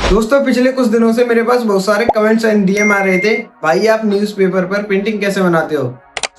दोस्तों पिछले कुछ दिनों से मेरे पास बहुत सारे कमेंट्स एंड डीएम आ रहे थे, भाई आप न्यूज़पेपर पर पेंटिंग कैसे बनाते हो।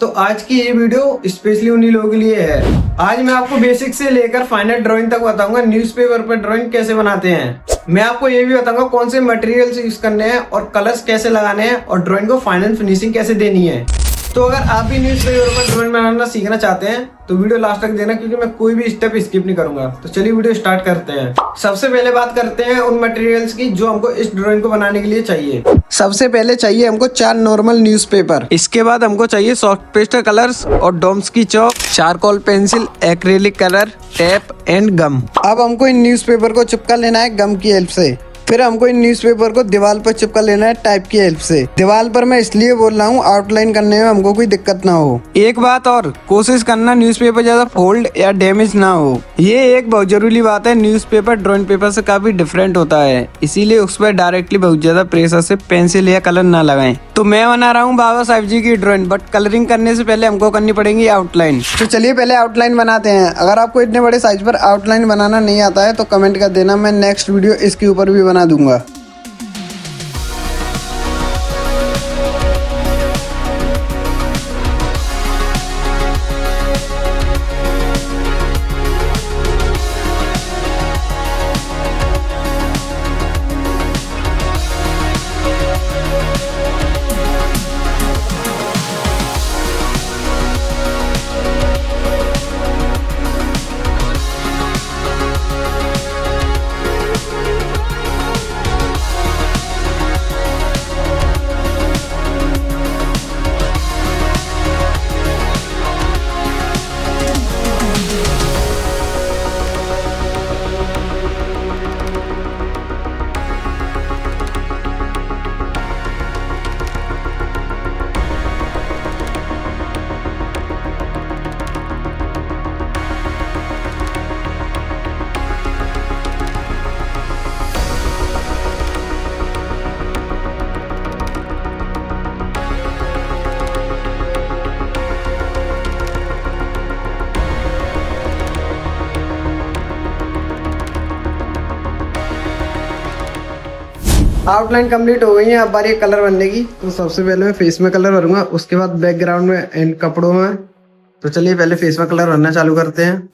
तो आज की ये वीडियो स्पेशली उन्हीं लोगों के लिए है। आज मैं आपको बेसिक से लेकर फाइनल ड्राइंग तक बताऊंगा न्यूज़पेपर पर ड्राइंग कैसे बनाते हैं। मैं आपको ये भी बताऊंगा कौन से मटेरियल्स यूज करने हैं और कलर्स कैसे लगाने हैं और ड्राइंग को फाइनल फिनिशिंग कैसे देनी है। तो अगर आप भी न्यूज़पेपर पर ड्राइंग बनाना सीखना चाहते हैं तो वीडियो लास्ट तक देना, क्योंकि मैं कोई भी स्टेप स्किप नहीं करूंगा। तो चलिए वीडियो स्टार्ट करते हैं। सबसे पहले बात करते हैं उन मटेरियल्स की जो हमको इस ड्राइंग को बनाने के लिए चाहिए। सबसे पहले चाहिए हमको 4 नॉर्मल न्यूज़पेपर। इसके बाद हमको चाहिए सॉफ्ट पेस्टल कलर्स और डोम्स की chalk, charcoal pencil, acrylic colour, tape and gum. अब हमको इन न्यूज़पेपर को चिपका लेना है गम की हेल्प से। फिर हमको इन न्यूज़पेपर को दीवार पर चिपका लेना है टाइप की हेल्प से। दीवार पर मैं इसलिए बोल रहा हूँ आउटलाइन करने में हमको कोई दिक्कत ना हो। एक बात और, कोशिश करना न्यूज़पेपर ज्यादा फोल्ड या डैमेज ना हो। ये एक बहुत जरूरी बात है। न्यूज़पेपर ड्राइंग पेपर से काफी डिफरेंट होता है, इसीलिए उस पर डायरेक्टली बहुत ज्यादा प्रेशर से पेंसिल या कलर ना लगाएं। तो मैं बना रहा हूँ बाबा साहब जी की ड्राइंग, बट कलरिंग करने से पहले हमको करनी पड़ेगी आउटलाइन। तो चलिए पहले आउटलाइन बनाते हैं। अगर आपको इतने बड़े साइज पर आउटलाइन बनाना नहीं आता है तो कमेंट कर देना, मैं नेक्स्ट वीडियो इसके ऊपर भी बना दूंगा। आउटलाइन कंप्लीट हो गई है। अब बारी है कलर बनने की। तो सबसे पहले मैं फेस में कलर भरूंगा, उसके बाद बैकग्राउंड में एंड कपड़ों में। तो चलिए पहले फेस में कलर भरना चालू करते हैं।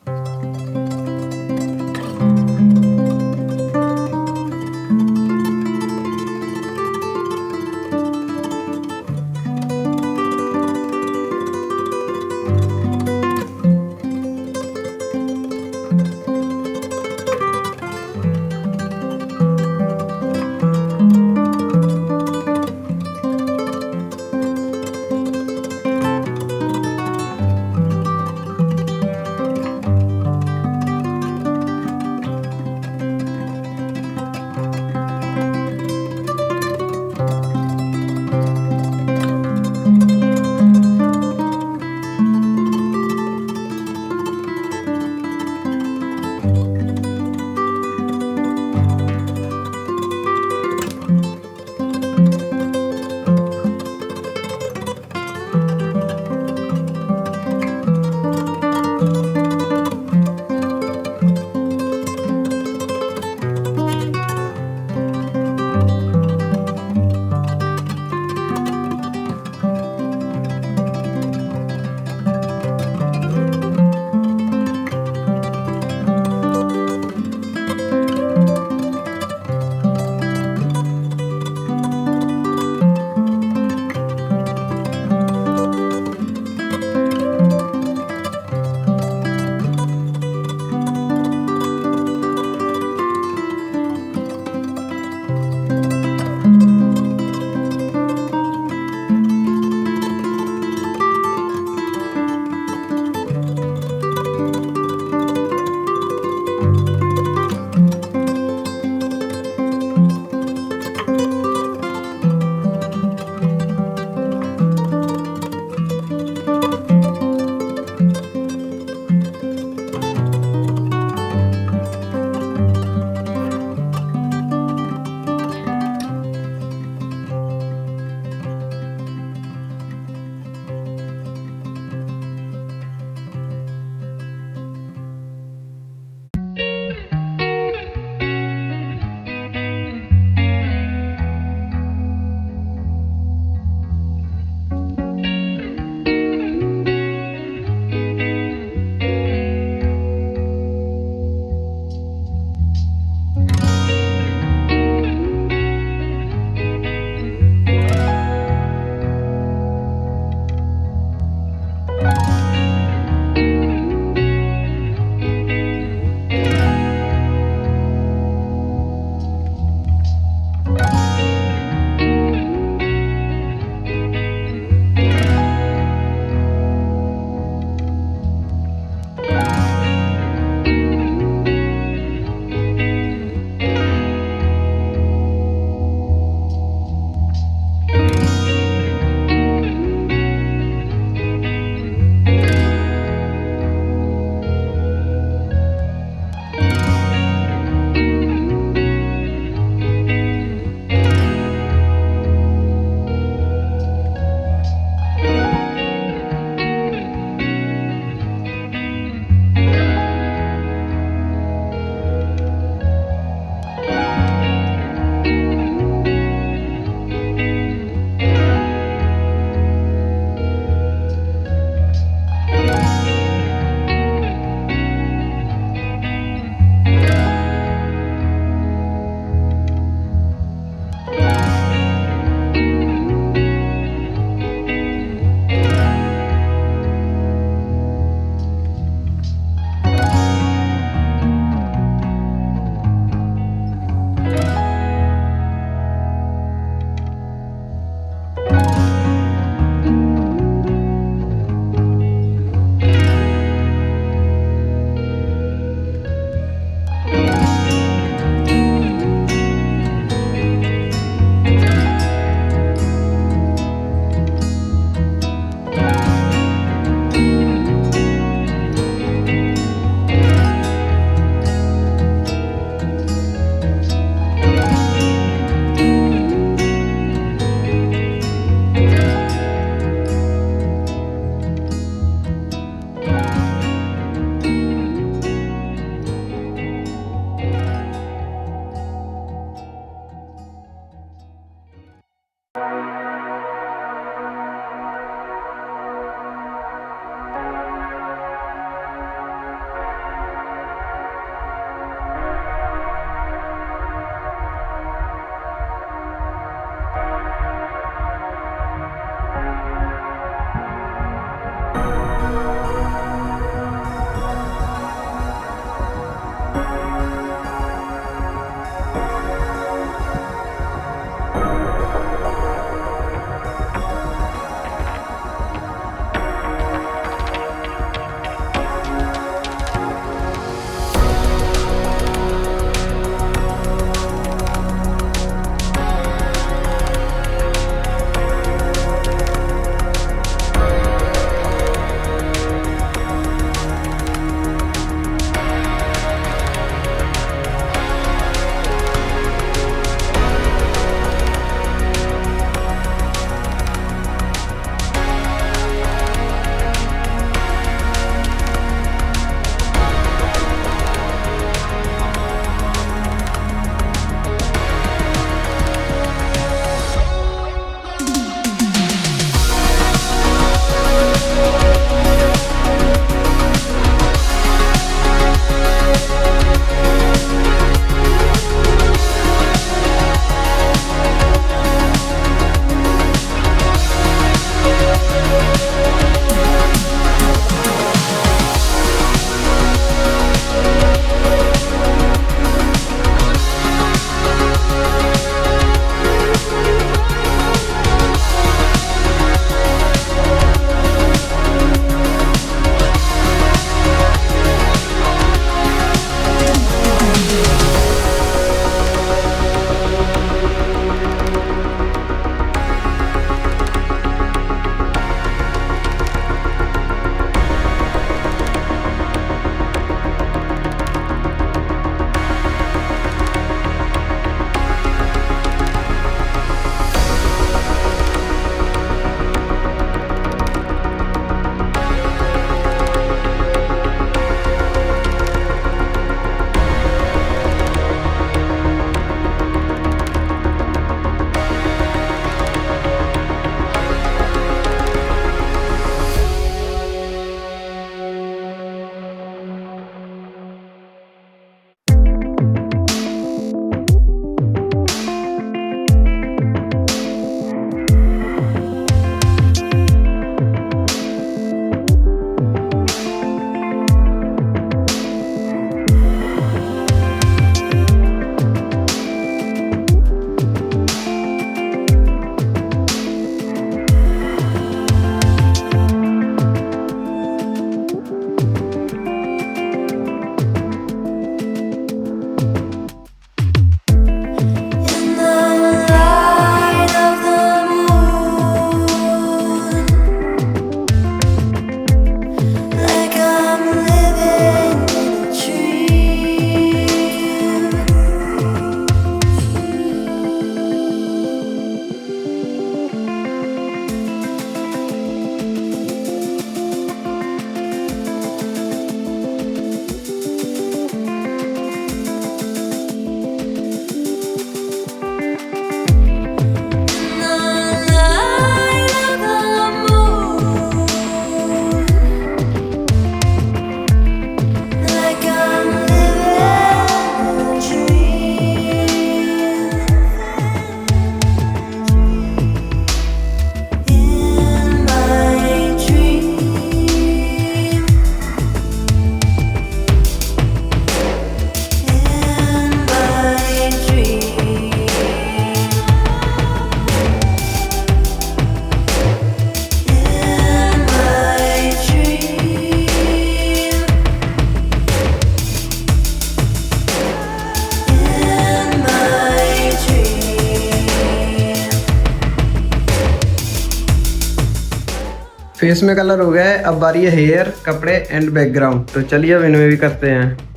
फेस में कलर हो गया है, अब बारी है हेयर, कपड़े एंड बैकग्राउंड। तो चलिए अब इनमें भी करते हैं।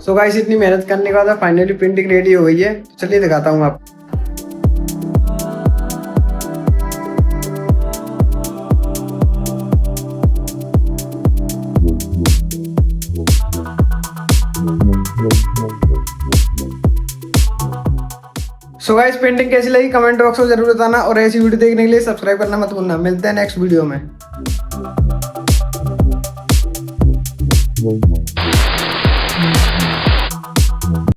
सो गाइस इतनी मेहनत करने के बाद फाइनली पेंटिंग रेडी हो गई है। तो चलिए दिखाता हूँ आपको। सो गाइस पेंटिंग कैसी लगी कमेंट बॉक्स में जरूर बताना, और ऐसी वीडियो देखने के लिए सब्सक्राइब करना मत भूलना। मिलते हैं नेक्स्ट वीडियो में।